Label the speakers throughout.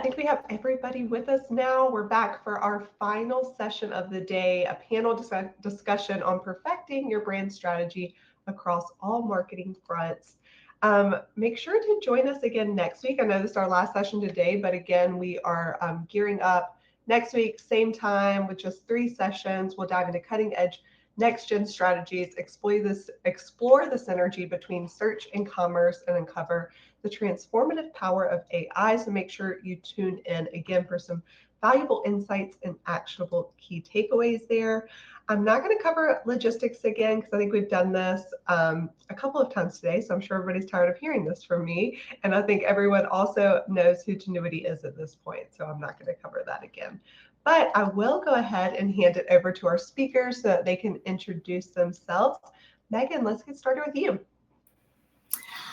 Speaker 1: I think we have everybody with us now. We're back for our final session of the day, a panel discussion on perfecting your brand strategy across all marketing fronts. Make sure to join us again next week. I know this is our last session today, but again, we are gearing up next week, same time with just 3 sessions. We'll dive into cutting edge next-gen strategies, explore the synergy between search and commerce, and uncover the transformative power of AI. So make sure you tune in again for some valuable insights and actionable key takeaways there. I'm not going to cover logistics again because I think we've done this a couple of times today, so I'm sure everybody's tired of hearing this from me. And I think everyone also knows who Tenuity is at this point, so I'm not going to cover that again. But I will go ahead and hand it over to our speakers so that they can introduce themselves. Megan, let's get started with you.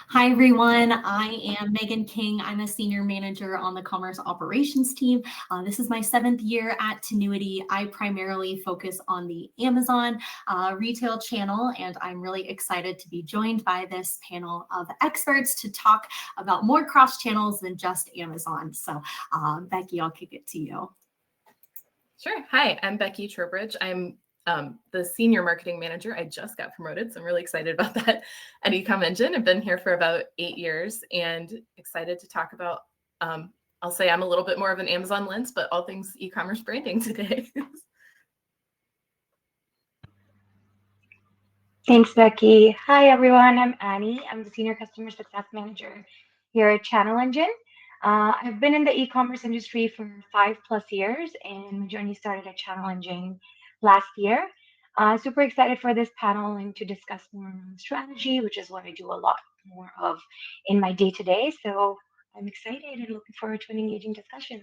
Speaker 2: Hi, everyone. I am Megan King. I'm a senior manager on the commerce operations team. This is my 7th year at Tenuity. I primarily focus on the Amazon retail channel, and I'm really excited to be joined by this panel of experts to talk about more cross channels than just Amazon. So Becky, I'll kick it to you.
Speaker 3: Sure. Hi, I'm Becky Trowbridge. I'm the senior marketing manager. I just got promoted, so I'm really excited about that at eComEngine. I've been here for about 8 years and excited to talk about, I'll say I'm a little bit more of an Amazon lens, but all things e-commerce branding today.
Speaker 4: Thanks, Becky. Hi, everyone. I'm Annie. I'm the senior customer success manager here at ChannelEngine. I've been in the e-commerce industry for 5+ years, and my journey started at ChannelEngine last year. Super excited for this panel and to discuss more on strategy, which is what I do a lot more of in my day-to-day. So I'm excited and looking forward to an engaging discussion.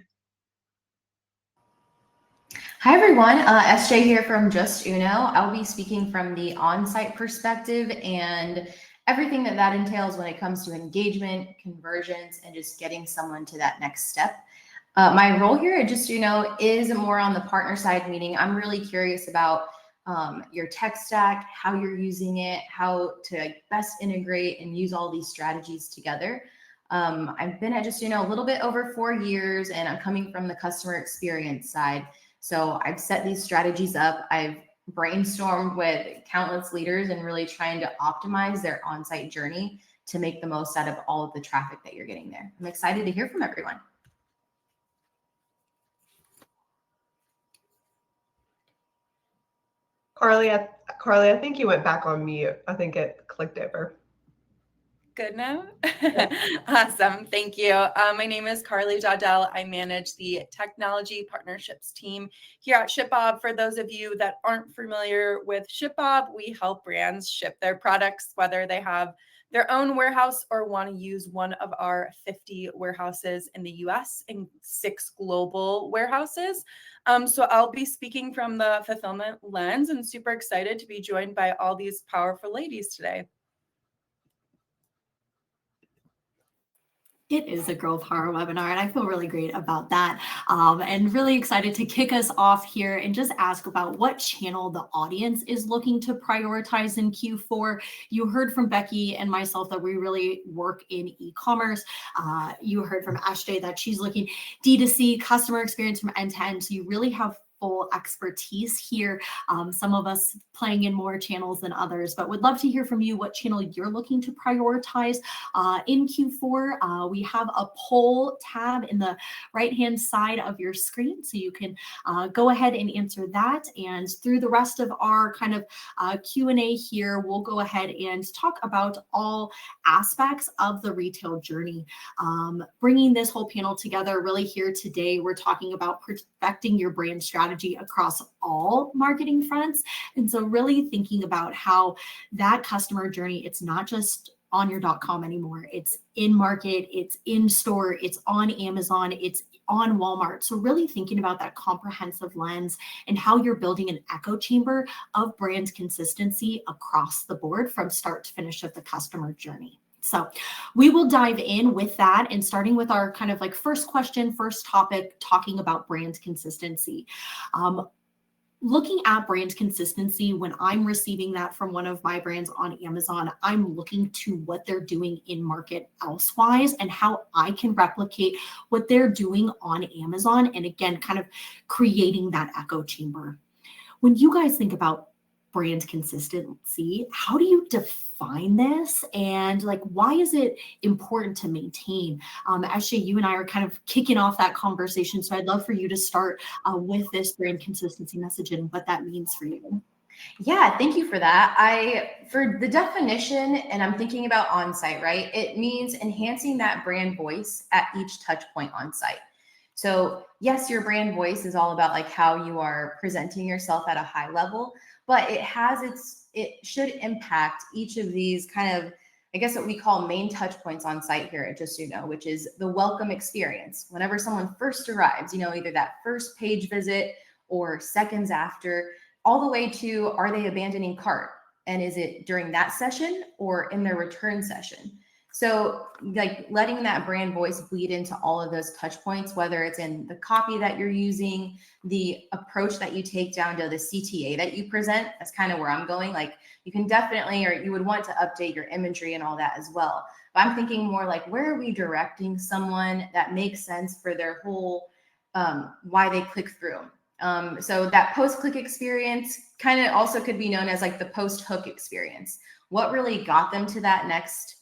Speaker 5: Hi, everyone. SJ here from Justuno. I'll be speaking from the on-site perspective and everything that entails when it comes to engagement, conversions, and just getting someone to that next step. My role here at Justuno is more on the partner side, meaning I'm really curious about your tech stack, how you're using it, how to best integrate and use all these strategies together. I've been at Justuno a little bit over 4 years, and I'm coming from the customer experience side. So I've set these strategies up. I've brainstormed with countless leaders and really trying to optimize their on-site journey to make the most out of all of the traffic that you're getting there. I'm excited to hear from everyone.
Speaker 1: Carly, I think you went back on mute. I think it clicked over.
Speaker 6: Good now? Awesome. Thank you. My name is Carly Dowdell. I manage the technology partnerships team here at ShipBob. For those of you that aren't familiar with ShipBob, we help brands ship their products, whether they have their own warehouse or want to use one of our 50 warehouses in the US and 6 global warehouses. So I'll be speaking from the fulfillment lens and super excited to be joined by all these powerful ladies today.
Speaker 2: It is a Girl Power webinar, and I feel really great about that, and really excited to kick us off here and just ask about what channel the audience is looking to prioritize in Q4. You heard from Becky and myself that we really work in e-commerce. You heard from Ashley that she's looking D2C, customer experience from end to end. So you really have full expertise here. Some of us playing in more channels than others, but would love to hear from you what channel you're looking to prioritize in Q4. We have a poll tab in the right-hand side of your screen, so you can go ahead and answer that. And through the rest of our kind of Q&A here, we'll go ahead and talk about all aspects of the retail journey. Bringing this whole panel together really here today, we're talking about perfecting your brand strategy across all marketing fronts. And so really thinking about how that customer journey, it's not just on your .com anymore. It's in market, it's in store, it's on Amazon, it's on Walmart. So really thinking about that comprehensive lens and how you're building an echo chamber of brand consistency across the board from start to finish of the customer journey. So we will dive in with that and starting with our kind of like first question, first topic, talking about brand consistency. looking at brand consistency, when I'm receiving that from one of my brands on Amazon, I'm looking to what they're doing in market elsewise and how I can replicate what they're doing on Amazon. And again, kind of creating that echo chamber. When you guys think about brand consistency, how do you define this? And like, why is it important to maintain? Actually, you and I are kind of kicking off that conversation. So I'd love for you to start with this brand consistency message and what that means for you.
Speaker 5: Yeah, thank you for that. For the definition, and I'm thinking about on-site, right? It means enhancing that brand voice at each touch point on-site. So yes, your brand voice is all about like how you are presenting yourself at a high level, but it should impact each of these kind of, I guess what we call main touch points on site here at Justuno, which is the welcome experience. Whenever someone first arrives, either that first page visit or seconds after, all the way to, are they abandoning cart? And is it during that session or in their return session? So like letting that brand voice bleed into all of those touch points, whether it's in the copy that you're using, the approach that you take down to the CTA that you present, that's kind of where I'm going. Like you can definitely, or you would want to update your imagery and all that as well. But I'm thinking more like, where are we directing someone that makes sense for their whole, why they click through? So that post-click experience kind of also could be known as like the post-hook experience. What really got them to that next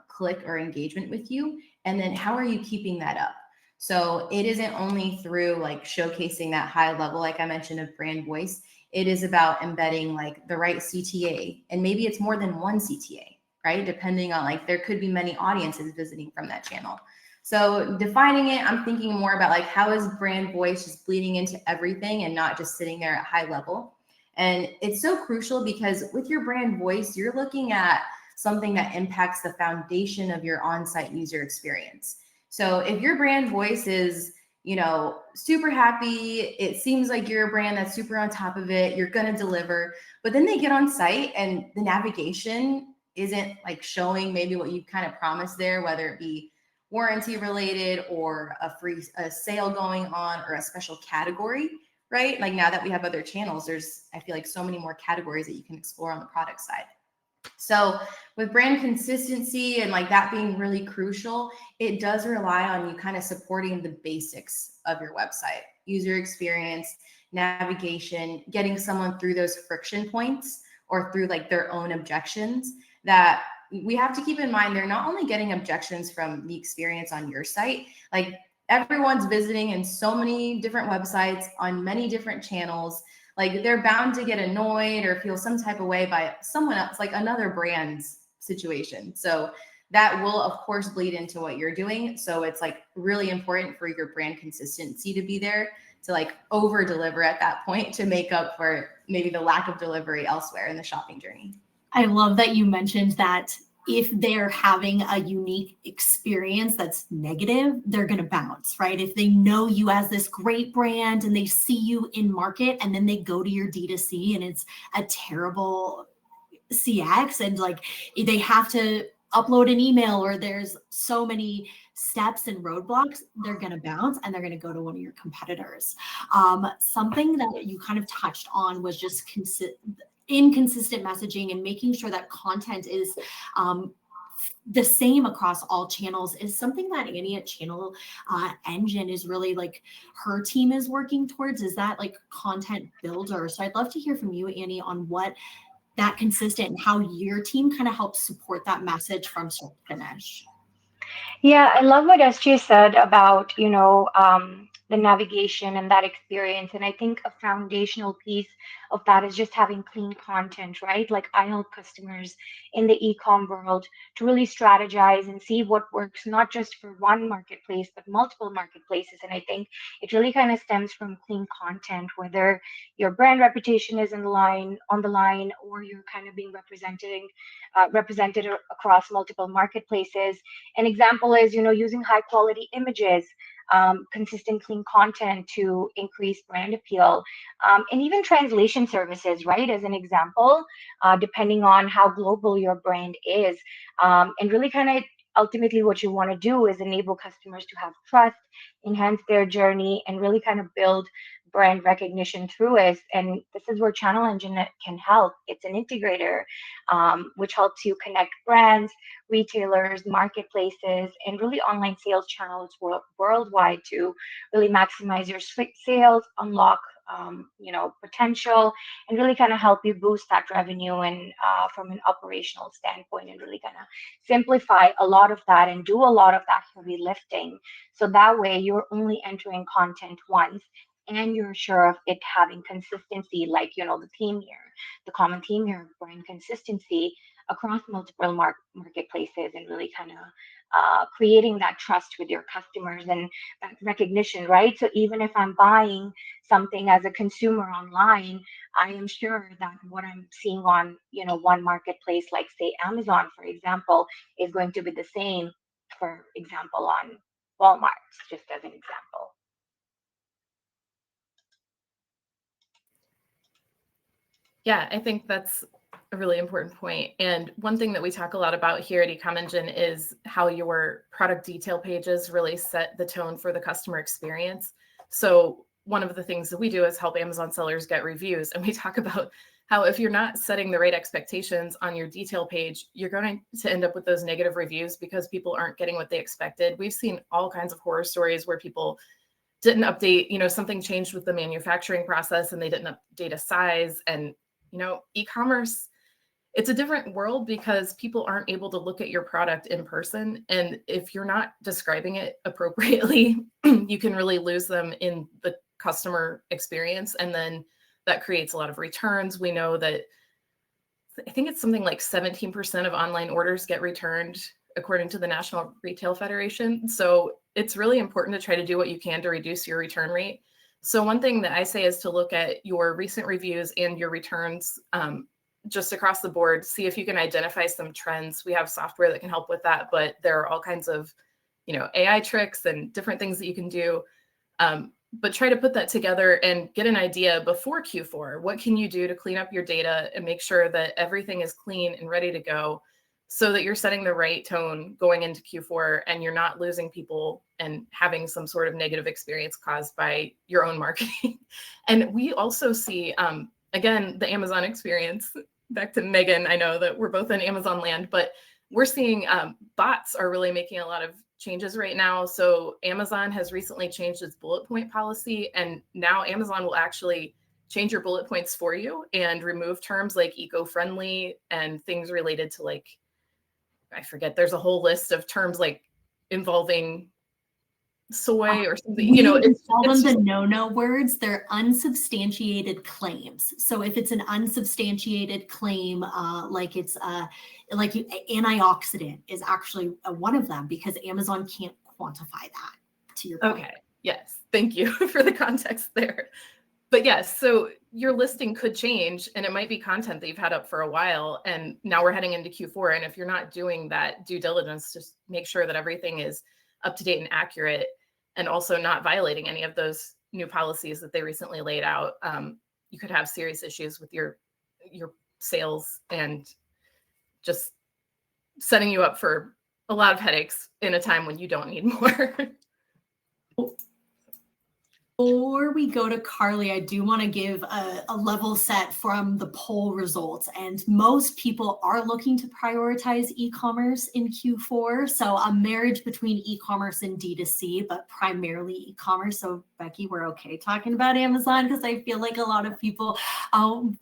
Speaker 5: click or engagement with you? And then how are you keeping that up? So it isn't only through like showcasing that high level, like I mentioned, of brand voice. It is about embedding like the right CTA, and maybe it's more than one CTA, right? Depending on like, there could be many audiences visiting from that channel. So defining it, I'm thinking more about like, how is brand voice just bleeding into everything and not just sitting there at high level? And it's so crucial because with your brand voice, you're looking at something that impacts the foundation of your on-site user experience. So if your brand voice is, super happy, it seems like you're a brand that's super on top of it, you're going to deliver, but then they get on site and the navigation isn't like showing maybe what you kind of promised there, whether it be warranty related or a sale going on or a special category, right? Like now that we have other channels, I feel like so many more categories that you can explore on the product side. So with brand consistency and like that being really crucial, it does rely on you kind of supporting the basics of your website, user experience, navigation, getting someone through those friction points or through like their own objections that we have to keep in mind. They're not only getting objections from the experience on your site, like everyone's visiting in so many different websites on many different channels. Like they're bound to get annoyed or feel some type of way by someone else, like another brand's situation. So that will of course bleed into what you're doing. So it's like really important for your brand consistency to be there to like over deliver at that point to make up for maybe the lack of delivery elsewhere in the shopping journey.
Speaker 2: I love that you mentioned that if they're having a unique experience that's negative, they're going to bounce, right? If they know you as this great brand and they see you in market and then they go to your D2C and it's a terrible CX and like they have to upload an email or there's so many steps and roadblocks, they're going to bounce and they're going to go to one of your competitors. Something that you kind of touched on was just inconsistent messaging and making sure that content is the same across all channels is something that Annie at ChannelEngine is really like her team is working towards, is that like content builder. So I'd love to hear from you, Annie, on what that consistent and how your team kind of helps support that message from start to finish.
Speaker 4: Yeah, I love what SJ said about, the navigation and that experience. And I think a foundational piece of that is just having clean content, right? Like I help customers in the e-com world to really strategize and see what works, not just for one marketplace, but multiple marketplaces. And I think it really kind of stems from clean content, whether your brand reputation is on the line, or you're kind of being represented across multiple marketplaces. An example is, using high quality images, consistent clean content to increase brand appeal, and even translation services, right? As an example, depending on how global your brand is, and really kind of ultimately what you want to do is enable customers to have trust, enhance their journey, and really kind of build brand recognition through is, and this is where ChannelEngine can help. It's an integrator, which helps you connect brands, retailers, marketplaces, and really online sales channels worldwide to really maximize your sales, unlock potential, and really kind of help you boost that revenue and from an operational standpoint, and really kind of simplify a lot of that and do a lot of that heavy lifting. So that way you're only entering content once and you're sure of it having consistency, like, the theme here, the common theme here, brand consistency across multiple marketplaces, and really kind of creating that trust with your customers and that recognition, right? So even if I'm buying something as a consumer online, I am sure that what I'm seeing on, one marketplace, like say Amazon, for example, is going to be the same, for example, on Walmart, just as an example.
Speaker 3: Yeah, I think that's a really important point. And one thing that we talk a lot about here at eComEngine is how your product detail pages really set the tone for the customer experience. So one of the things that we do is help Amazon sellers get reviews. And we talk about how if you're not setting the right expectations on your detail page, you're going to end up with those negative reviews because people aren't getting what they expected. We've seen all kinds of horror stories where people didn't update, something changed with the manufacturing process and they didn't update a size. And e-commerce, it's a different world because people aren't able to look at your product in person. And if you're not describing it appropriately, you can really lose them in the customer experience. And then that creates a lot of returns. We know that I think it's something like 17% of online orders get returned, according to the National Retail Federation. So it's really important to try to do what you can to reduce your return rate. So one thing that I say is to look at your recent reviews and your returns just across the board, see if you can identify some trends. We have software that can help with that, but there are all kinds of, AI tricks and different things that you can do. But try to put that together and get an idea before Q4. What can you do to clean up your data and make sure that everything is clean and ready to go so that you're setting the right tone going into Q4 and you're not losing people and having some sort of negative experience caused by your own marketing. And we also see, again, the Amazon experience. Back to Megan, I know that we're both in Amazon land, but we're seeing bots are really making a lot of changes right now. So Amazon has recently changed its bullet point policy, and now Amazon will actually change your bullet points for you and remove terms like eco-friendly and things related to, like, I forget, there's a whole list of terms like involving soy or something,
Speaker 2: it's call them the no words. They're unsubstantiated claims. So if it's an unsubstantiated claim, like it's like antioxidant is actually one of them, because Amazon can't quantify that, to your point.
Speaker 3: Okay. Yes. Thank you for the context there. But yes, so your listing could change, and it might be content that you've had up for a while, and now we're heading into Q4. And if you're not doing that due diligence, just make sure that everything is up to date and accurate, and also not violating any of those new policies that they recently laid out. You could have serious issues with your sales and just setting you up for a lot of headaches in a time when you don't need more.
Speaker 2: Before we go to Carly, I do want to give a level set from the poll results. And most people are looking to prioritize e-commerce in Q4. So a marriage between e-commerce and D2C, but primarily e-commerce. So Becky, we're okay talking about Amazon because I feel like a lot of people,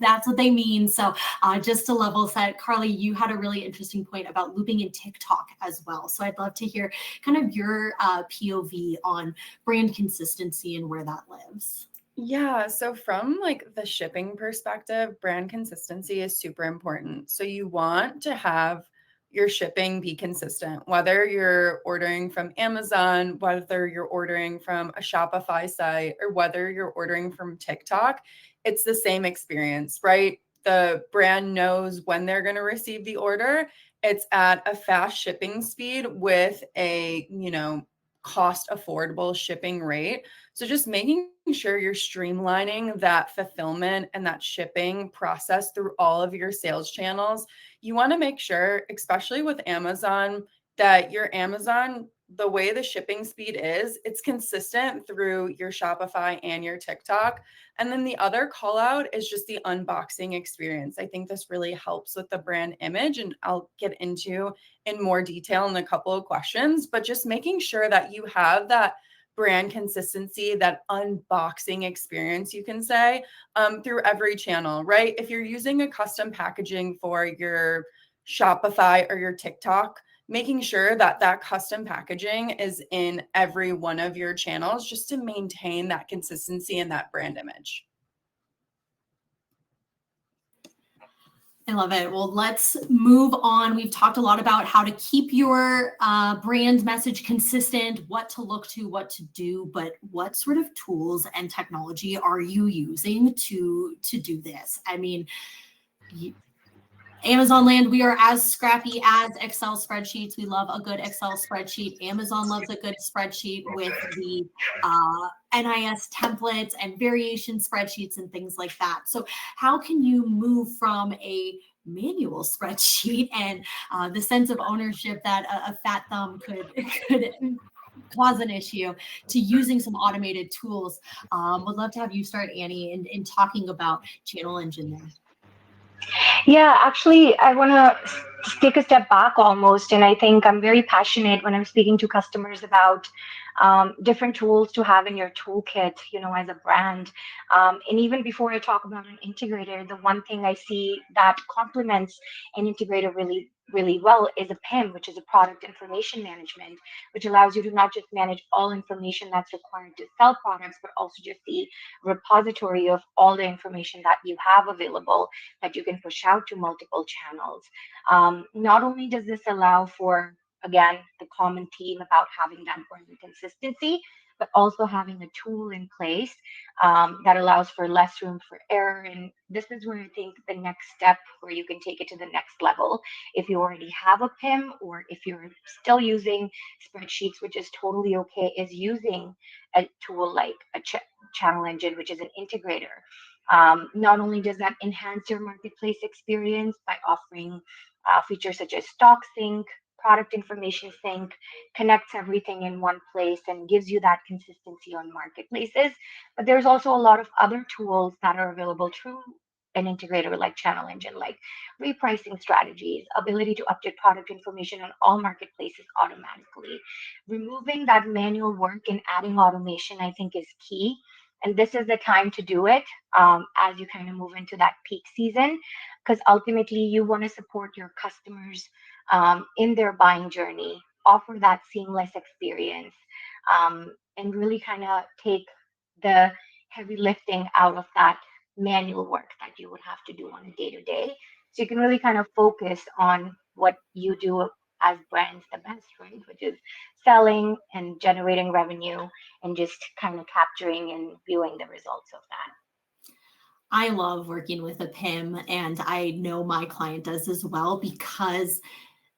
Speaker 2: that's what they mean. So just to level set, Carly, you had a really interesting point about looping in TikTok as well. So I'd love to hear kind of your POV on brand consistency and where that lives.
Speaker 6: Yeah, so from like the shipping perspective, brand consistency is super important. So you want to have your shipping be consistent, whether you're ordering from Amazon, whether you're ordering from a Shopify site, or whether you're ordering from TikTok, it's the same experience, right? The brand knows when they're going to receive the order. It's at a fast shipping speed with a, cost affordable shipping rate. So just making sure you're streamlining that fulfillment and that shipping process through all of your sales channels. You want to make sure, especially with Amazon, that your Amazon the way the shipping speed is, it's consistent through your Shopify and your TikTok. And then the other call out is just the unboxing experience. I think this really helps with the brand image, and I'll get into in more detail in a couple of questions, but just making sure that you have that brand consistency, that unboxing experience, you can say, through every channel, right? If you're using a custom packaging for your Shopify or your TikTok, making sure that that custom packaging is in every one of your channels just to maintain that consistency and that brand image.
Speaker 2: I love it. Well, let's move on. We've talked a lot about how to keep your brand message consistent, what to look to, what to do, but what sort of tools and technology are you using to do this? I mean, Amazon land, we are as scrappy as Excel spreadsheets. We love a good Excel spreadsheet. Amazon loves a good spreadsheet with the NIS templates and variation spreadsheets and things like that. So how can you move from a manual spreadsheet and the sense of ownership that a fat thumb could cause an issue to using some automated tools? Would love to have you start, Annie, in talking about ChannelEngine there.
Speaker 4: Yeah, actually, I want to take a step back almost. And I think I'm very passionate when I'm speaking to customers about different tools to have in your toolkit, as a brand. And even before I talk about an integrator, the one thing I see that complements an integrator really, really well is a PIM, which is a product information management, which allows you to not just manage all information that's required to sell products, but also just the repository of all the information that you have available that you can push out to multiple channels. Not only does this allow for, again, the common theme about having that brand consistency, but also having a tool in place that allows for less room for error. And this is where I think the next step where you can take it to the next level. If you already have a PIM or if you're still using spreadsheets, which is totally okay, is using a tool like a ChannelEngine, which is an integrator. Not only does that enhance your marketplace experience by offering features such as stock sync, product information sync, connects everything in one place and gives you that consistency on marketplaces. But there's also a lot of other tools that are available through an integrator like ChannelEngine, like repricing strategies, ability to update product information on all marketplaces automatically. Removing that manual work and adding automation, I think, is key. And this is the time to do it as you kind of move into that peak season, because ultimately you want to support your customers in their buying journey, offer that seamless experience, and really kind of take the heavy lifting out of that manual work that you would have to do on a day-to-day. So you can really kind of focus on what you do as brands the best, right? Which is selling and generating revenue and just kind of capturing and viewing the results of that.
Speaker 2: I love working with a PIM, and I know my client does as well, because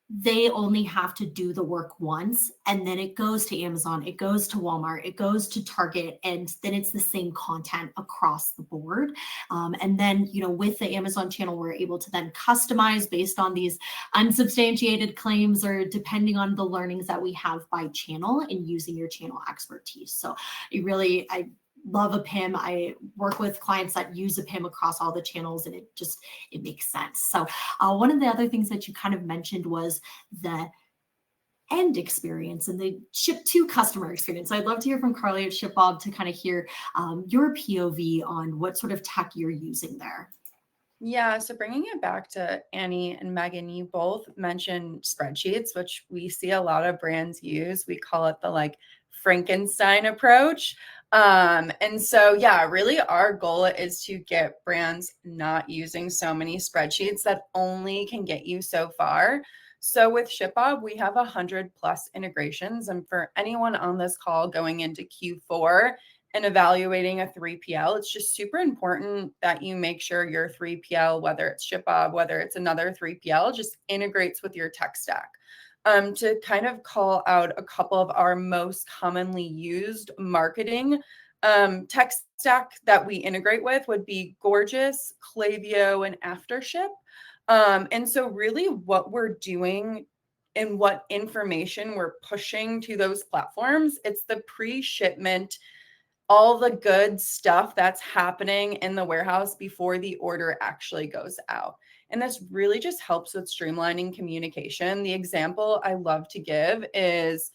Speaker 2: they only have to do the work once, and then it goes to Amazon, it goes to Walmart, it goes to Target, and then it's the same content across the board. And then, with the Amazon channel, we're able to then customize based on these unsubstantiated claims or depending on the learnings that we have by channel and using your channel expertise. So I love a PIM. I work with clients that use a PIM across all the channels, and it makes sense. So one of the other things that you kind of mentioned was the end experience and the ship to customer experience. So I'd love to hear from Carly at ShipBob to kind of hear your POV on what sort of tech you're using there.
Speaker 6: Yeah, so bringing it back to Annie and Megan, you both mentioned spreadsheets, which we see a lot of brands use. We call it the Frankenstein approach. And so, yeah, really our goal is to get brands not using so many spreadsheets that only can get you so far. So with ShipBob, we have 100+ integrations. And for anyone on this call going into Q4 and evaluating a 3PL, it's just super important that you make sure your 3PL, whether it's ShipBob, whether it's another 3PL, just integrates with your tech stack. To kind of call out a couple of our most commonly used marketing tech stack that we integrate with would be Gorgeous, Klaviyo, and Aftership. And so really what we're doing in what information we're pushing to those platforms. It's the pre-shipment, all the good stuff that's happening in the warehouse before the order actually goes out. And this really just helps with streamlining communication. The example I love to give is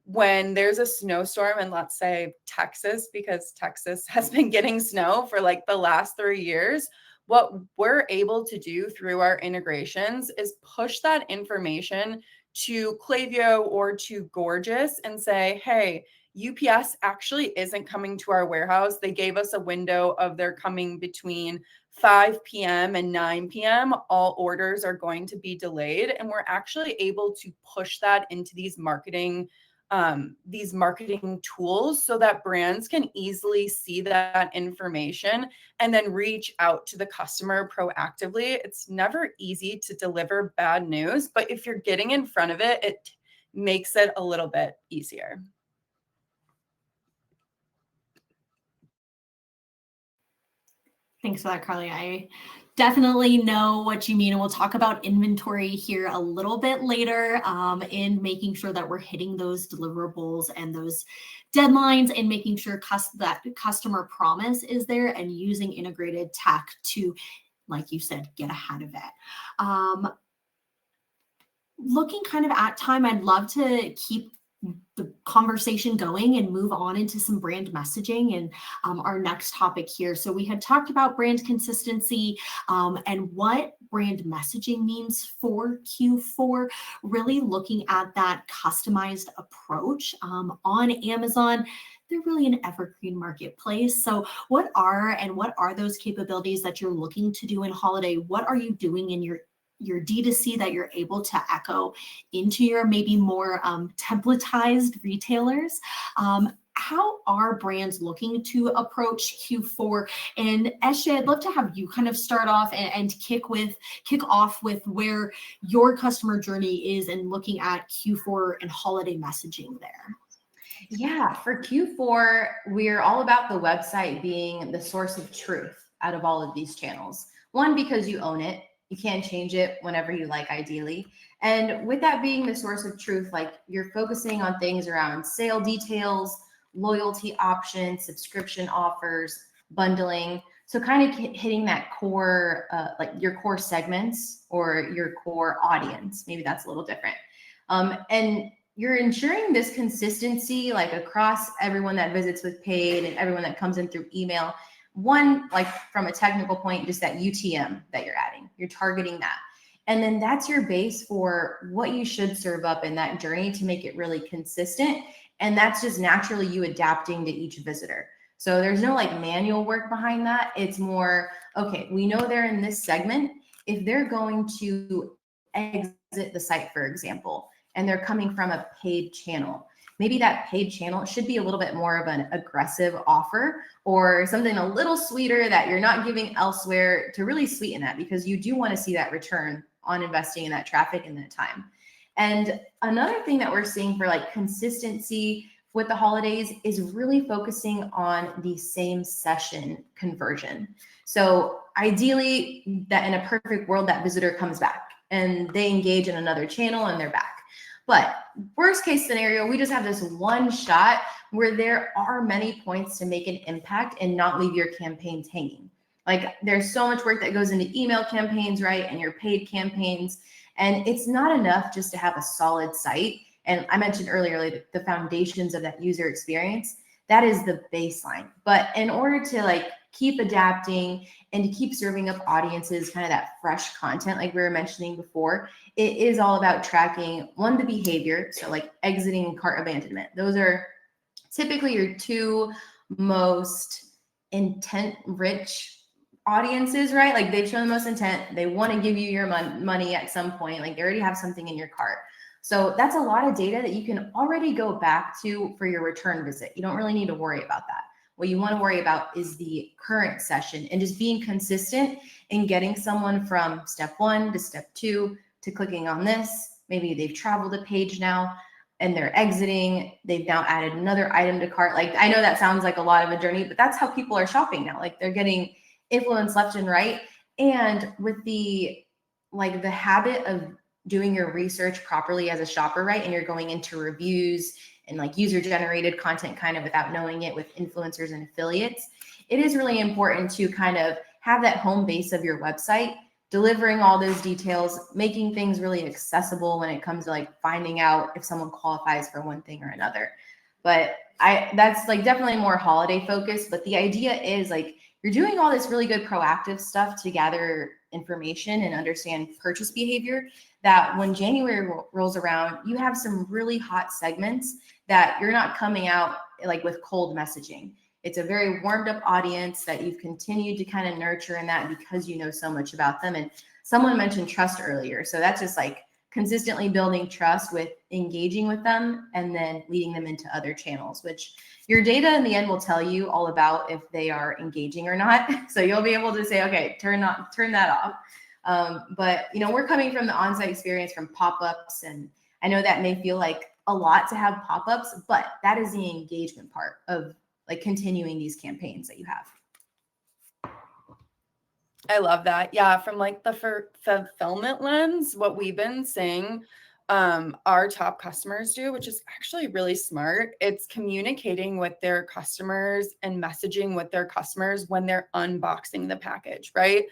Speaker 6: when there's a snowstorm in, let's say, Texas, because Texas has been getting snow for like the last 3 years, what we're able to do through our integrations is push that information to Klaviyo or to Gorgeous and say, hey, UPS actually isn't coming to our warehouse. They gave us a window of they're coming between 5 p.m. and 9 p.m. All orders are going to be delayed. And we're actually able to push that into these marketing tools so that brands can easily see that information and then reach out to the customer proactively. It's never easy to deliver bad news, but if you're getting in front of it, it makes it a little bit easier.
Speaker 2: Thanks for that, Carly. I definitely know what you mean. And we'll talk about inventory here a little bit later in making sure that we're hitting those deliverables and those deadlines and making sure that customer promise is there and using integrated tech to, like you said, get ahead of it. Looking kind of at time, I'd love to keep the conversation going and move on into some brand messaging and our next topic here. So we had talked about brand consistency and what brand messaging means for Q4, really looking at that customized approach on Amazon. They're really an evergreen marketplace. So what are those capabilities that you're looking to do in holiday? What are you doing in your D2C that you're able to echo into your maybe more templatized retailers? How are brands looking to approach Q4? And SJ, I'd love to have you kind of start off and kick off with where your customer journey is and looking at Q4 and holiday messaging there.
Speaker 5: Yeah, for Q4, we're all about the website being the source of truth out of all of these channels. One, because you own it. You can change it whenever you like, ideally. And with that being the source of truth, like you're focusing on things around sale details, loyalty options, subscription offers, bundling. So kind of hitting that core, like your core segments or your core audience. Maybe that's a little different. And you're ensuring this consistency, like across everyone that visits with paid and everyone that comes in through email. One, like from a technical point, just that UTM that you're adding, you're targeting that. And then that's your base for what you should serve up in that journey to make it really consistent. And that's just naturally you adapting to each visitor. So there's no like manual work behind that. It's more, okay, we know they're in this segment. If they're going to exit the site, for example, and they're coming from a paid channel, maybe that paid channel should be a little bit more of an aggressive offer or something a little sweeter that you're not giving elsewhere to really sweeten that, because you do want to see that return on investing in that traffic and that time. And another thing that we're seeing for like consistency with the holidays is really focusing on the same session conversion. So ideally, that in a perfect world, that visitor comes back and they engage in another channel and they're back. But worst case scenario, we just have this one shot where there are many points to make an impact and not leave your campaigns hanging. Like there's so much work that goes into email campaigns, right? And your paid campaigns. And it's not enough just to have a solid site. And I mentioned earlier, like the foundations of that user experience, that is the baseline. But in order to like keep adapting and to keep serving up audiences kind of that fresh content, like we were mentioning before, it is all about tracking, one, the behavior. So like exiting and cart abandonment. Those are typically your two most intent-rich audiences, right? Like they've shown the most intent. They want to give you your money at some point. Like they already have something in your cart. So that's a lot of data that you can already go back to for your return visit. You don't really need to worry about that. What you want to worry about is the current session and just being consistent in getting someone from step 1 to step 2 to clicking on this. Maybe they've traveled a page now and they're exiting. They've now added another item to cart. Like I know that sounds like a lot of a journey, but that's how people are shopping now. Like they're getting influence left and right. And with the habit of doing your research properly as a shopper, right? And you're going into reviews and like user generated content kind of without knowing it with influencers and affiliates, it is really important to kind of have that home base of your website, delivering all those details, making things really accessible when it comes to like finding out if someone qualifies for one thing or another. But that's like definitely more holiday focused, but the idea is like you're doing all this really good proactive stuff to gather information and understand purchase behavior, that when January rolls around, you have some really hot segments that you're not coming out like with cold messaging. It's a very warmed up audience that you've continued to kind of nurture in that because you know so much about them. And someone mentioned trust earlier. So that's just like consistently building trust with engaging with them and then leading them into other channels, which your data in the end will tell you all about if they are engaging or not. So you'll be able to say, okay, turn that off. But you know, we're coming from the on-site experience from pop-ups, and I know that may feel like a lot to have pop-ups, but that is the engagement part of like continuing these campaigns that you have.
Speaker 6: I love that. Yeah, from like the fulfillment lens, what we've been seeing our top customers do, which is actually really smart, it's communicating with their customers and messaging with their customers when they're unboxing the package, right?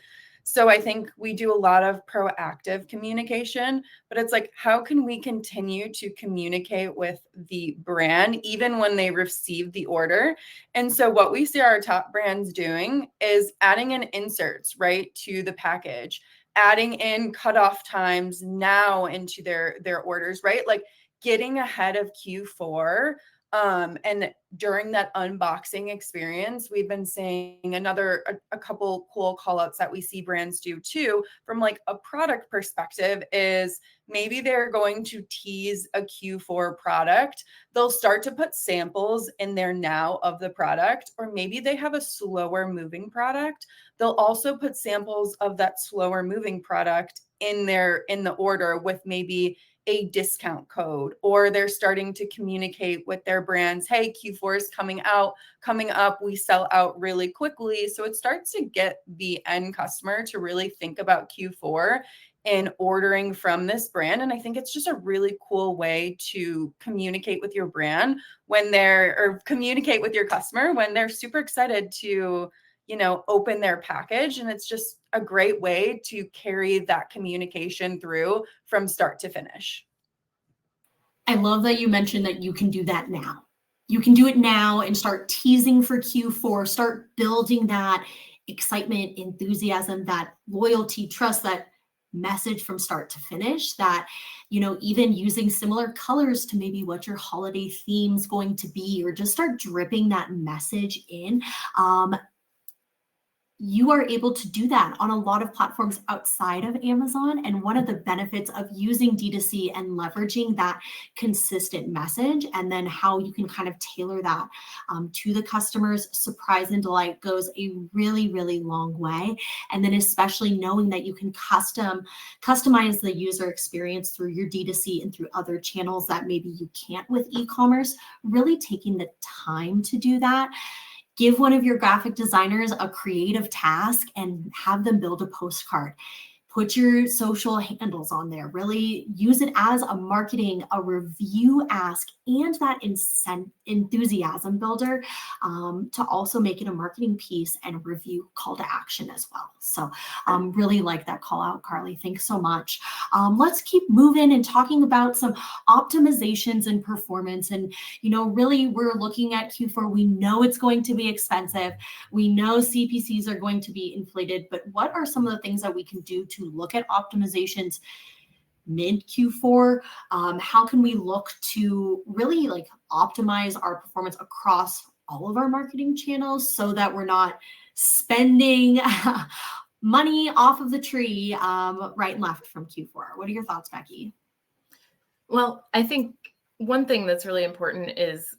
Speaker 6: So I think we do a lot of proactive communication, but it's like, how can we continue to communicate with the brand even when they receive the order? And so what we see our top brands doing is adding in inserts, right, to the package, adding in cutoff times now into their orders, right? Like getting ahead of Q4. And during that unboxing experience, we've been seeing a couple cool call outs that we see brands do too, from like a product perspective, is maybe they're going to tease a Q4 product. They'll start to put samples in there now of the product, or maybe they have a slower moving product. They'll also put samples of that slower moving product in the order with maybe a discount code, or they're starting to communicate with their brands, hey, Q4 is coming up, we sell out really quickly. So it starts to get the end customer to really think about Q4 and ordering from this brand. And I think it's just a really cool way to communicate with your brand or communicate with your customer when they're super excited to, you know, open their package. And it's just a great way to carry that communication through from start to finish.
Speaker 2: I love that you mentioned that you can do that now. You can do it now and start teasing for Q4, start building that excitement, enthusiasm, that loyalty, trust, that message from start to finish, that, you know, even using similar colors to maybe what your holiday theme's going to be, or just start dripping that message in. You are able to do that on a lot of platforms outside of Amazon. And one of the benefits of using D2C and leveraging that consistent message, and then how you can kind of tailor that to the customer's surprise and delight, goes a really, really long way. And then especially knowing that you can customize the user experience through your D2C and through other channels that maybe you can't with e-commerce, really taking the time to do that. Give one of your graphic designers a creative task and have them build a postcard. Put your social handles on there. Really use it as a marketing, a review ask, and that enthusiasm builder to also make it a marketing piece and a review call to action as well. So really like that call out, Carly. Thanks so much. Let's keep moving and talking about some optimizations and performance. And, you know, really we're looking at Q4. We know it's going to be expensive. We know CPCs are going to be inflated, but what are some of the things that we can do to look at optimizations mid Q4? How can we look to really like optimize our performance across all of our marketing channels so that we're not spending money off of the tree right and left from Q4? What are your thoughts, Becky?
Speaker 3: Well, I think one thing that's really important is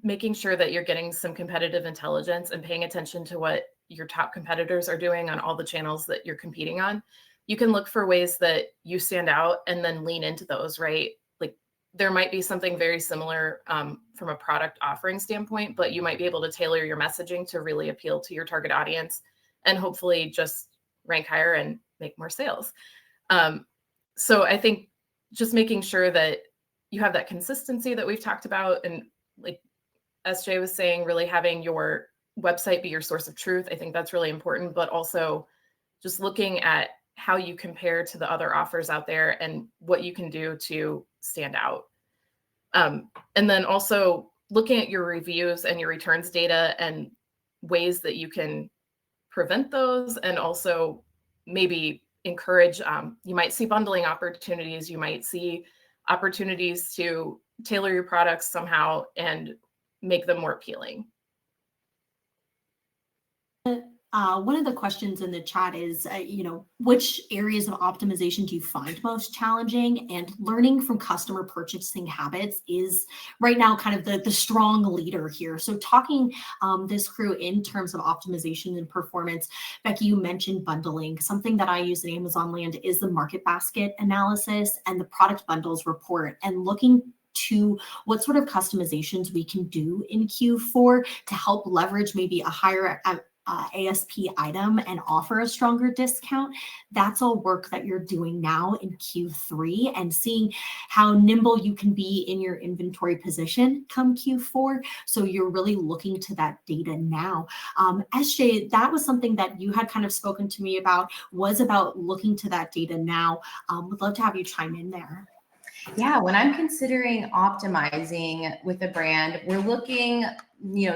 Speaker 3: making sure that you're getting some competitive intelligence and paying attention to what your top competitors are doing on all the channels that you're competing on. You can look for ways that you stand out and then lean into those, right? Like there might be something very similar from a product offering standpoint, but you might be able to tailor your messaging to really appeal to your target audience and hopefully just rank higher and make more sales. So I think just making sure that you have that consistency that we've talked about. And like SJ was saying, really having your website be your source of truth. I think that's really important, but also just looking at how you compare to the other offers out there and what you can do to stand out. And then also looking at your reviews and your returns data and ways that you can prevent those, and also maybe encourage, you might see bundling opportunities, you might see opportunities to tailor your products somehow and make them more appealing.
Speaker 2: One of the questions in the chat is, which areas of optimization do you find most challenging? And learning from customer purchasing habits is right now kind of the strong leader here. So talking this through in terms of optimization and performance, Becky, you mentioned bundling. Something that I use in Amazon Land is the market basket analysis and the product bundles report, and looking to what sort of customizations we can do in Q4 to help leverage maybe a higher ASP item and offer a stronger discount. That's all work that you're doing now in Q3, and seeing how nimble you can be in your inventory position come Q4. So you're really looking to that data now. SJ, that was something that you had kind of spoken to me about, was about looking to that data now. Would love to have you chime in there.
Speaker 5: Yeah, when I'm considering optimizing with a brand, we're looking,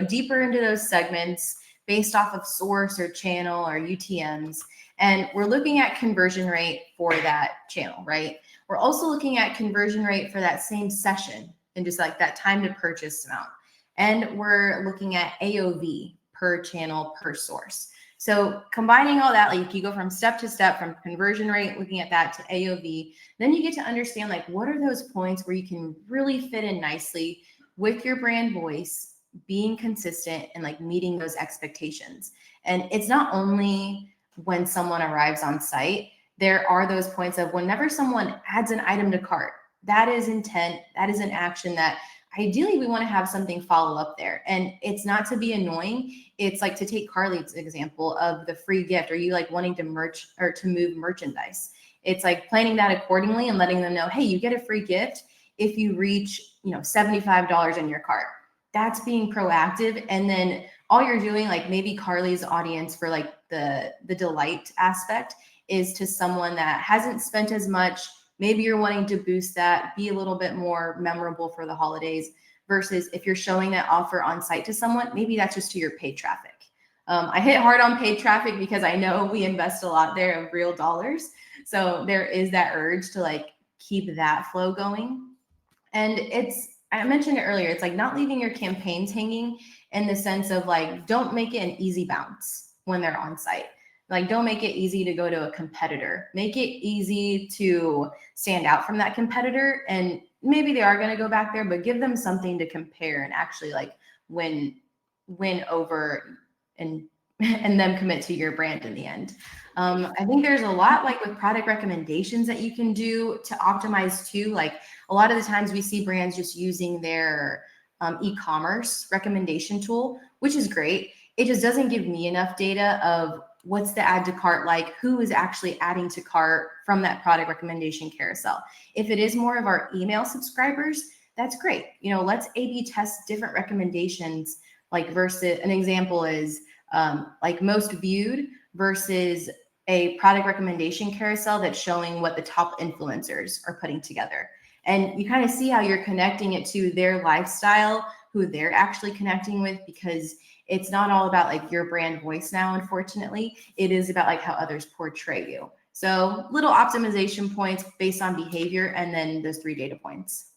Speaker 5: deeper into those segments based off of source or channel or UTMs. And we're looking at conversion rate for that channel, right? We're also looking at conversion rate for that same session and just like that time to purchase amount. And we're looking at AOV per channel, per source. So combining all that, like you go from step to step, from conversion rate, looking at that, to AOV, then you get to understand like what are those points where you can really fit in nicely with your brand voice, being consistent and like meeting those expectations. And it's not only when someone arrives on site, there are those points of whenever someone adds an item to cart, that is intent, that is an action that ideally we want to have something follow up there. And it's not to be annoying. It's like, to take Carly's example of the free gift, or you like wanting to merch or to move merchandise. It's like planning that accordingly and letting them know, hey, you get a free gift if you reach, $75 in your cart. That's being proactive. And then all you're doing, like maybe Carly's audience for like the delight aspect is to someone that hasn't spent as much. Maybe you're wanting to boost that, be a little bit more memorable for the holidays, versus if you're showing that offer on site to someone, maybe that's just to your paid traffic. I hit hard on paid traffic because I know we invest a lot there of real dollars. So there is that urge to like keep that flow going. And I mentioned it earlier, it's like not leaving your campaigns hanging, in the sense of like, don't make it an easy bounce when they're on site. Like, don't make it easy to go to a competitor. Make it easy to stand out from that competitor. And maybe they are going to go back there, but give them something to compare and actually like win over and them commit to your brand in the end. I think there's a lot like with product recommendations that you can do to optimize too. Like a lot of the times we see brands just using their e-commerce recommendation tool, which is great. It just doesn't give me enough data of what's the add to cart like, who is actually adding to cart from that product recommendation carousel. If it is more of our email subscribers, that's great. Let's A/B test different recommendations, like versus an example is like most viewed versus a product recommendation carousel that's showing what the top influencers are putting together. And you kind of see how you're connecting it to their lifestyle, who they're actually connecting with, because it's not all about like your brand voice now, unfortunately. It is about like how others portray you. So little optimization points based on behavior, and then those 3 data points.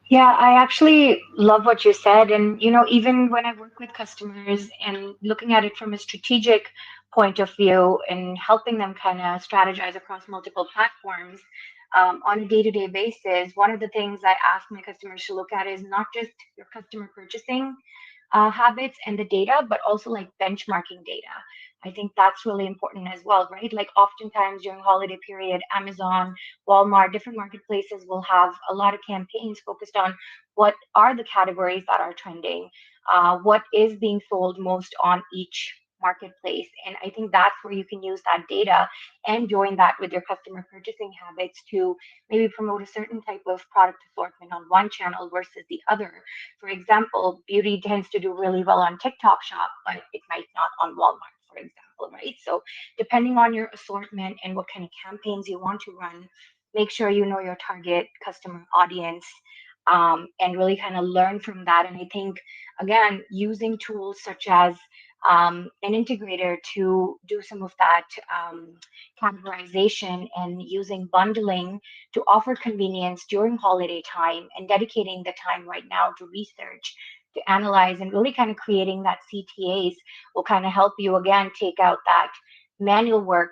Speaker 4: Yeah, I actually love what you said. And, even when I work with customers and looking at it from a strategic point of view and helping them kind of strategize across multiple platforms on a day-to-day basis, one of the things I ask my customers to look at is not just your customer purchasing habits and the data, but also like benchmarking data. I think that's really important as well, right? Like oftentimes during holiday period, Amazon, Walmart, different marketplaces will have a lot of campaigns focused on what are the categories that are trending, what is being sold most on each marketplace. And I think that's where you can use that data and join that with your customer purchasing habits to maybe promote a certain type of product assortment on one channel versus the other. For example, beauty tends to do really well on TikTok Shop, but it might not on Walmart, for example, right? So depending on your assortment and what kind of campaigns you want to run, make sure you know your target customer audience, and really kind of learn from that. And I think, again, using tools such as an integrator to do some of that categorization and using bundling to offer convenience during holiday time and dedicating the time right now to research, to analyze, and really kind of creating that CTAs will kind of help you, again, take out that manual work,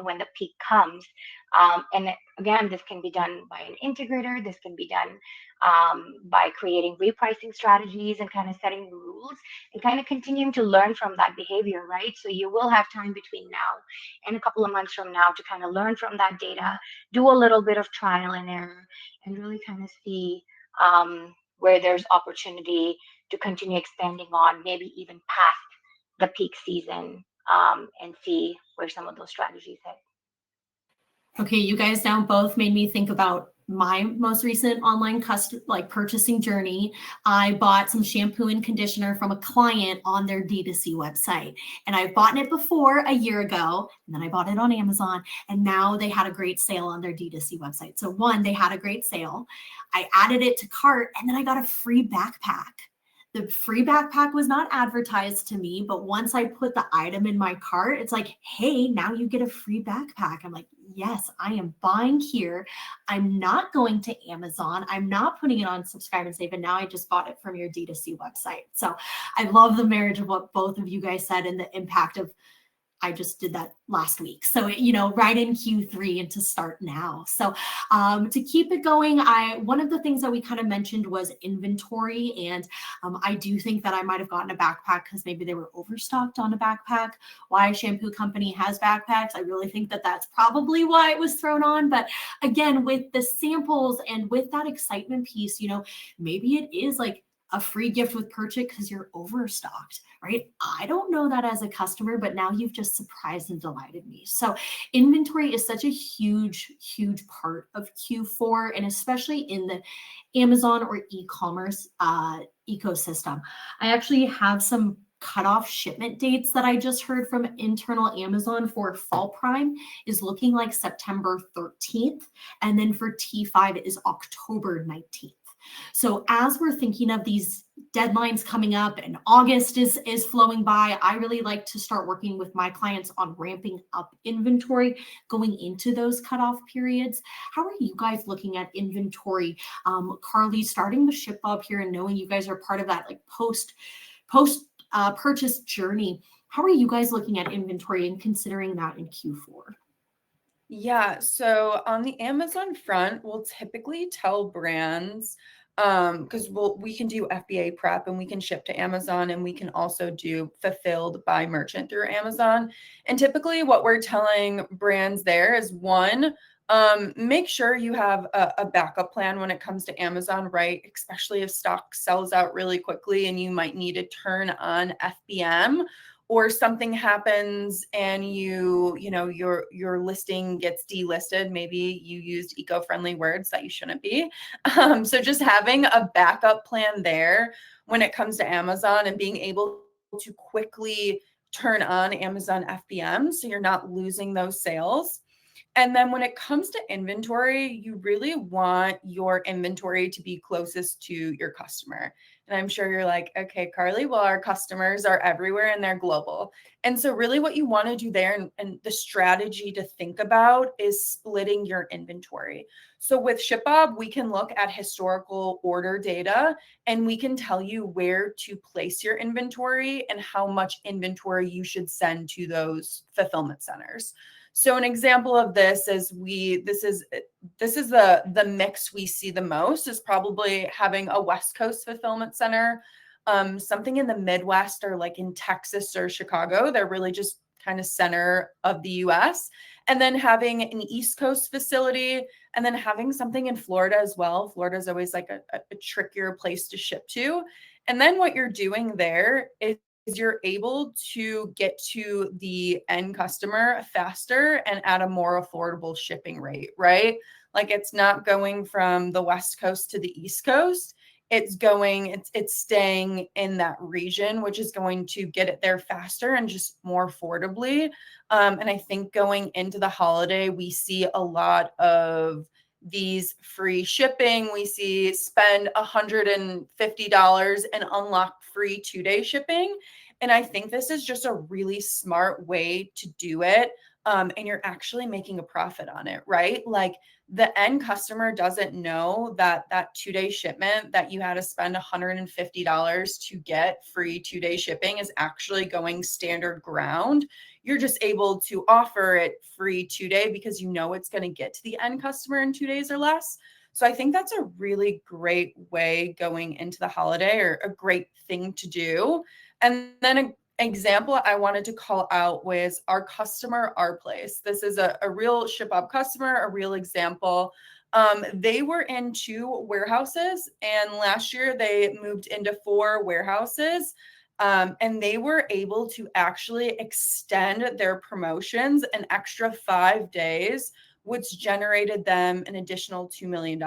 Speaker 4: when the peak comes. And again, this can be done by an integrator. This can be done by creating repricing strategies and kind of setting the rules and kind of continuing to learn from that behavior, right? So you will have time between now and a couple of months from now to kind of learn from that data, do a little bit of trial and error, and really kind of see where there's opportunity to continue expanding on, maybe even past the peak season, and see where some of those strategies head.
Speaker 2: Okay, you guys now both made me think about my most recent online purchasing journey. I bought some shampoo and conditioner from a client on their D2C website, and I've bought it before a year ago, and then I bought it on Amazon, and now they had a great sale on their D2C website. So one, they had a great sale. I added it to cart, and then I got a free backpack. The free backpack was not advertised to me, but once I put the item in my cart, it's like, hey, now you get a free backpack. I'm like, yes, I am buying here. I'm not going to Amazon. I'm not putting it on Subscribe and Save. And now I just bought it from your D2C website. So I love the marriage of what both of you guys said and the impact of, I just did that last week. So, right in Q3 and to start now. So to keep it going, one of the things that we kind of mentioned was inventory. And I do think that I might have gotten a backpack because maybe they were overstocked on a backpack. Why a shampoo company has backpacks, I really think that that's probably why it was thrown on. But again, with the samples and with that excitement piece, maybe it is like a free gift with purchase because you're overstocked, right? I don't know that as a customer, but now you've just surprised and delighted me. So inventory is such a huge, huge part of Q4, and especially in the Amazon or e-commerce ecosystem. I actually have some cutoff shipment dates that I just heard from internal Amazon for Fall Prime is looking like September 13th. And then for T5, it is October 19th. So as we're thinking of these deadlines coming up and August is flowing by, I really like to start working with my clients on ramping up inventory going into those cutoff periods. How are you guys looking at inventory? Carly, starting with ShipBob here and knowing you guys are part of that post purchase journey, how are you guys looking at inventory and considering that in Q4?
Speaker 6: Yeah, so on the Amazon front, we'll typically tell brands, because we can do FBA prep and we can ship to Amazon, and we can also do fulfilled by merchant through Amazon. And typically what we're telling brands there is, one, make sure you have a backup plan when it comes to Amazon, right? Especially if stock sells out really quickly and you might need to turn on FBM, or something happens and your listing gets delisted. Maybe you used eco-friendly words that you shouldn't be. So just having a backup plan there when it comes to Amazon and being able to quickly turn on Amazon FBM so you're not losing those sales. And then when it comes to inventory, you really want your inventory to be closest to your customer. And I'm sure you're like, okay, Carly, well, our customers are everywhere and they're global. And so really what you want to do there, and the strategy to think about, is splitting your inventory. So with ShipBob, we can look at historical order data and we can tell you where to place your inventory and how much inventory you should send to those fulfillment centers. So an example of this is this is the mix we see the most is probably having a West Coast fulfillment center, something in the Midwest or like in Texas or Chicago. They're really just kind of center of the US. And then having an East Coast facility, and then having something in Florida as well. Florida is always like a trickier place to ship to. And then what you're doing there is you're able to get to the end customer faster and at a more affordable shipping rate, right? Like it's not going from the West Coast to the East Cost. It's staying in that region, which is going to get it there faster and just more affordably. And I think going into the holiday, we see a lot of these free shipping. We see spend $150 and unlock free 2-day shipping. And I think this is just a really smart way to do it. And you're actually making a profit on it, right? Like the end customer doesn't know that 2-day shipment that you had to spend $150 to get free 2-day shipping is actually going standard ground. You're just able to offer it free 2-day because you know it's going to get to the end customer in 2 days or less. So I think that's a really great way going into the holiday, or a great thing to do. And then an example I wanted to call out was our customer, Our Place. This is a real ShipBob customer, a real example. They were in 2 warehouses, and last year they moved into 4 warehouses. And they were able to actually extend their promotions an extra 5 days, which generated them an additional $2 million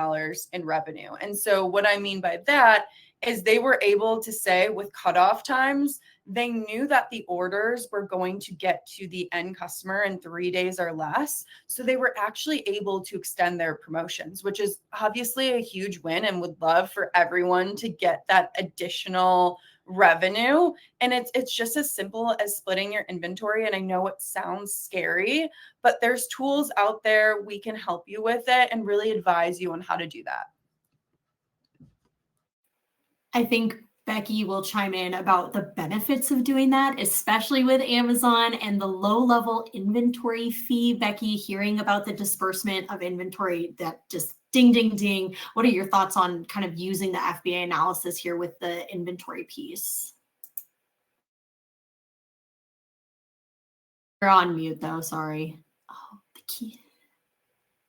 Speaker 6: in revenue. And so what I mean by that is they were able to say, with cutoff times, they knew that the orders were going to get to the end customer in 3 days or less. So they were actually able to extend their promotions, which is obviously a huge win, and would love for everyone to get that additional revenue. And it's just as simple as splitting your inventory. And I know it sounds scary, but there's tools out there. We can help you with it and really advise you on how to do that.
Speaker 2: I think Becky will chime in about the benefits of doing that, especially with Amazon and the low-level inventory fee. Becky, hearing about the disbursement of inventory, that just ding, ding, ding. What are your thoughts on kind of using the FBA analysis here with the inventory piece? You're on mute though, sorry. Oh, the key.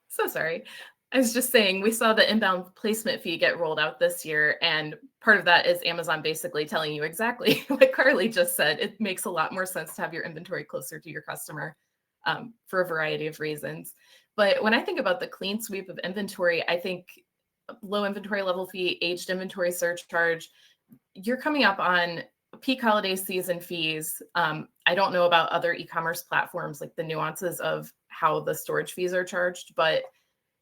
Speaker 3: So sorry. I was just saying, we saw the inbound placement fee get rolled out this year, and part of that is Amazon basically telling you exactly what Carly just said. It makes a lot more sense to have your inventory closer to your customer for a variety of reasons. But when I think about the clean sweep of inventory, I think low inventory level fee, aged inventory surcharge, you're coming up on peak holiday season fees. I don't know about other e-commerce platforms, like the nuances of how the storage fees are charged, but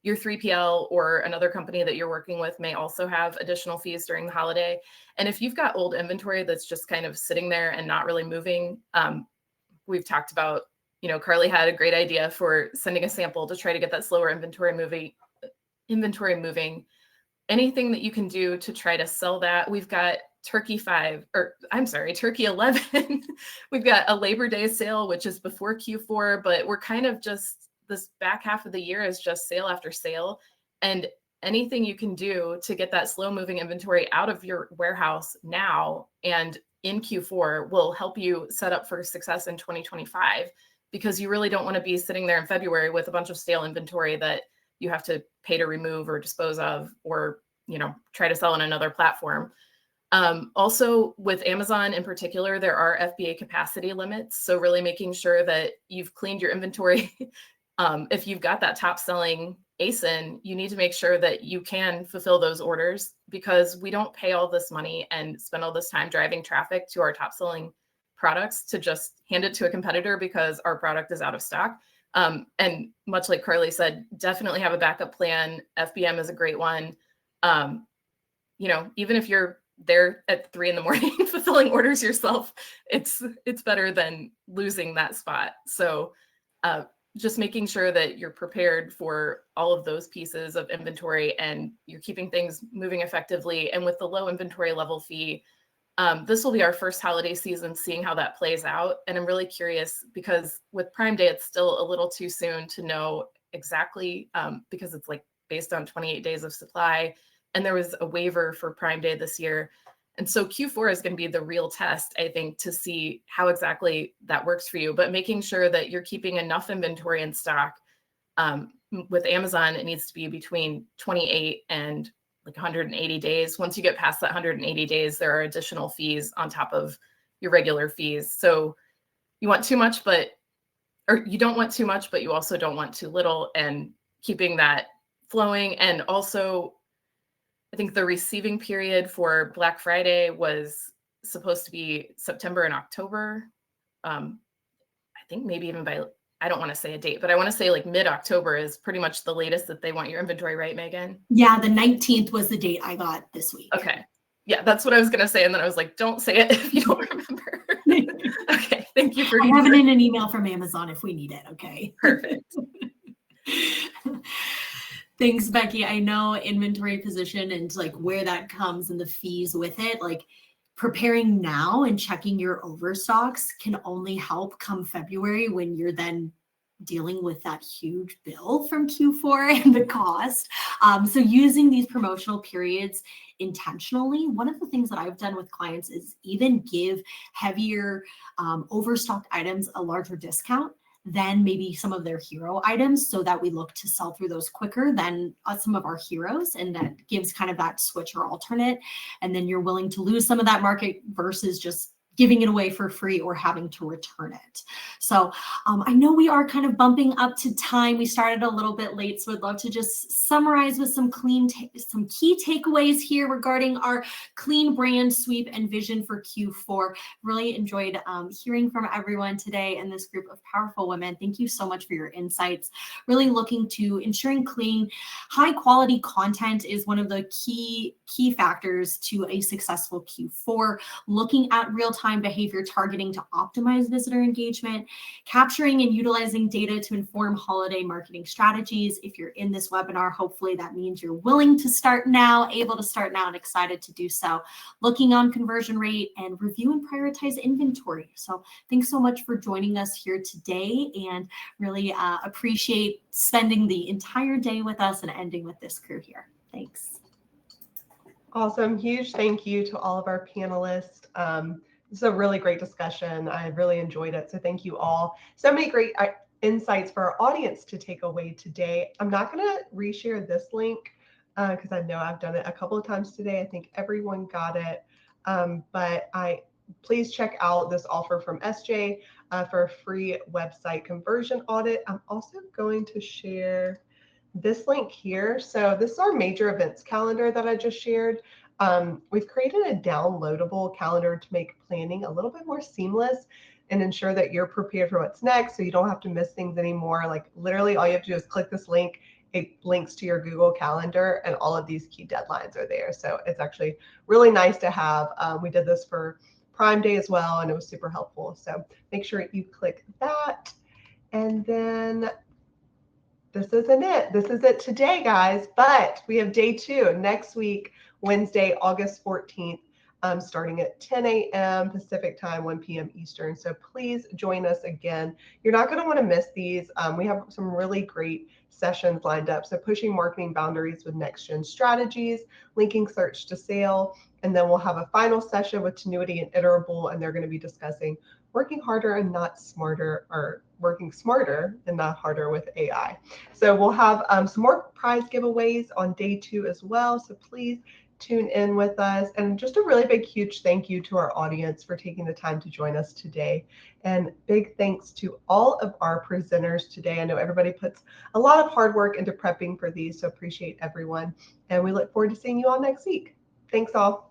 Speaker 3: your 3PL or another company that you're working with may also have additional fees during the holiday. And if you've got old inventory that's just kind of sitting there and not really moving, we've talked about, Carly had a great idea for sending a sample to try to get that slower inventory moving. Anything that you can do to try to sell that. We've got Turkey 11. We've got a Labor Day sale, which is before Q4, but we're kind of just, this back half of the year is just sale after sale. And anything you can do to get that slow moving inventory out of your warehouse now and in Q4 will help you set up for success in 2025, because you really don't want to be sitting there in February with a bunch of stale inventory that you have to pay to remove or dispose of, or, try to sell on another platform. Also with Amazon in particular, there are FBA capacity limits. So really making sure that you've cleaned your inventory. If you've got that top selling ASIN, you need to make sure that you can fulfill those orders, because we don't pay all this money and spend all this time driving traffic to our top selling products to just hand it to a competitor because our product is out of stock. And much like Carly said, definitely have a backup plan. FBM is a great one. Even if you're there at 3 a.m. fulfilling orders yourself, it's better than losing that spot. So just making sure that you're prepared for all of those pieces of inventory and you're keeping things moving effectively. And with the low inventory level fee, this will be our first holiday season seeing how that plays out. And I'm really curious, because with Prime Day, it's still a little too soon to know exactly, because it's like based on 28 days of supply. And there was a waiver for Prime Day this year. And so Q4 is going to be the real test, I think, to see how exactly that works for you, but making sure that you're keeping enough inventory in stock. With Amazon, it needs to be between 28 and like 180 days. Once you get past that 180 days, there are additional fees on top of your regular fees. So you want too much, or you don't want too much, but you also don't want too little, and keeping that flowing. And also, I think the receiving period for Black Friday was supposed to be September and October. I think maybe even by, I don't want to say a date, but I want to say like mid-October is pretty much the latest that they want your inventory, right, Megan?
Speaker 2: Yeah, the 19th was the date I got this week.
Speaker 3: Okay. Yeah, that's what I was going to say. And then I was like, don't say it if you don't remember. Okay, thank you for.
Speaker 2: I have it in an email from Amazon if we need it. Okay.
Speaker 3: Perfect.
Speaker 2: Thanks, Becky. I know inventory position and like where that comes and the fees with it, like preparing now and checking your overstocks can only help come February when you're then dealing with that huge bill from Q4 and the cost. So using these promotional periods intentionally, one of the things that I've done with clients is even give heavier overstocked items a larger discount than maybe some of their hero items, so that we look to sell through those quicker than some of our heroes. And that gives kind of that switch or alternate. And then you're willing to lose some of that market versus just giving it away for free or having to return it. So I know we are kind of bumping up to time. We started a little bit late, so I'd love to just summarize with some some key takeaways here regarding our clean brand sweep and vision for Q4. Really enjoyed hearing from everyone today and this group of powerful women. Thank you so much for your insights. Really looking to ensuring clean, high quality content is one of the key factors to a successful Q4. Looking at real-time behavior targeting to optimize visitor engagement, capturing and utilizing data to inform holiday marketing strategies. If you're in this webinar, hopefully that means you're willing to start now, able to start now, and excited to do so. Looking on conversion rate and review and prioritize inventory. So thanks so much for joining us here today, and really appreciate spending the entire day with us and ending with this crew here. Thanks.
Speaker 1: Awesome. Huge thank you to all of our panelists. This is a really great discussion. I really enjoyed it. So thank you all. So many great insights for our audience to take away today. I'm not going to reshare this link because I know I've done it a couple of times today. I think everyone got it. But please check out this offer from SJ for a free website conversion audit. I'm also going to share this link here. So this is our major events calendar that I just shared. We've created a downloadable calendar to make planning a little bit more seamless and ensure that you're prepared for what's next, so you don't have to miss things anymore. Like literally all you have to do is click this link. It links to your Google Calendar, and all of these key deadlines are there. So it's actually really nice to have. We did this for Prime Day as well, and it was super helpful. So make sure you click that. And then this isn't it. This is it today, guys. But we have day 2 next week, Wednesday, August 14th, starting at 10 a.m. Pacific time, 1 p.m. Eastern. So please join us again. You're not going to want to miss these. We have some really great sessions lined up. So pushing marketing boundaries with next-gen strategies, linking search to sale, and then we'll have a final session with Tenuity and Iterable, and they're going to be discussing working harder and not smarter, or working smarter and not harder with AI. So we'll have some more prize giveaways on day 2 as well. So please tune in with us. And just a really big, huge thank you to our audience for taking the time to join us today. And big thanks to all of our presenters today. I know everybody puts a lot of hard work into prepping for these, so appreciate everyone. And we look forward to seeing you all next week. Thanks all.